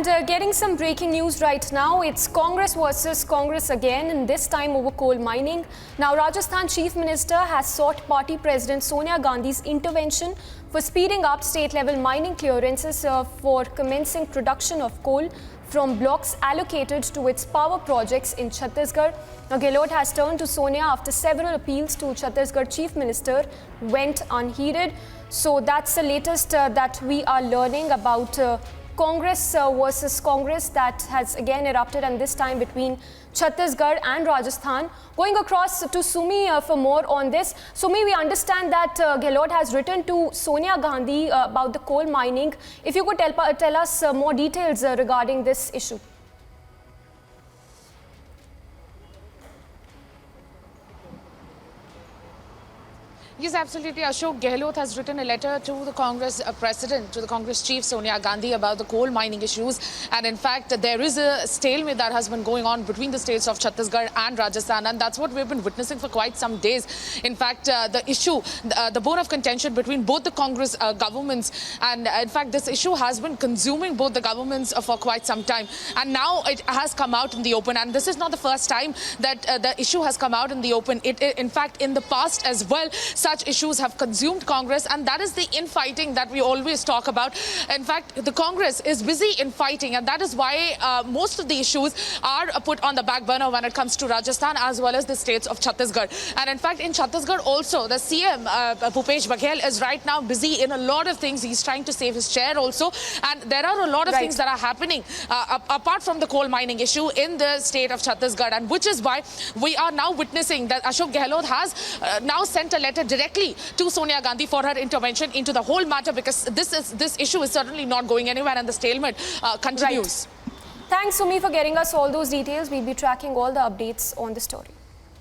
And getting some breaking news right now, it's Congress versus Congress again, and this time over coal mining. Now, Rajasthan Chief Minister has sought party President Sonia Gandhi's intervention for speeding up state-level mining clearances for commencing production of coal from blocks allocated to its power projects in Chhattisgarh. Now, Gehlot has turned to Sonia after several appeals to Chhattisgarh Chief Minister went unheeded. So that's the latest that we are learning about Congress versus Congress that has again erupted, and this time between Chhattisgarh and Rajasthan. Going across to Sumi for more on this. Sumi, we understand that Gehlot has written to Sonia Gandhi about the coal mining. If you could tell us more details regarding this issue. Yes, absolutely. Ashok Gehlot has written a letter to the Congress president, to the Congress chief Sonia Gandhi about the coal mining issues. And in fact, there is a stalemate that has been going on between the states of Chhattisgarh and Rajasthan. And that's what we've been witnessing for quite some days. In fact, the issue, the bone of contention between both the Congress governments. And in fact, this issue has been consuming both the governments for quite some time. And now it has come out in the open. And this is not the first time that the issue has come out in the open. In fact, in the past as well, such issues have consumed Congress, and that is the infighting that we always talk about. In fact, the Congress is busy infighting, and that is why most of the issues are put on the back burner when it comes to Rajasthan as well as the states of Chhattisgarh. And in fact, in Chhattisgarh also, the CM Bhupesh Baghel is right now busy in a lot of things. He's trying to save his chair also, and there are a lot of things that are happening apart from the coal mining issue in the state of Chhattisgarh, and which is why we are now witnessing that Ashok Gehlot has now sent a letter directly to Sonia Gandhi for her intervention into the whole matter, because this issue is certainly not going anywhere and the stalemate continues. Right. Thanks, Sumi, for getting us all those details. We'll be tracking all the updates on the story.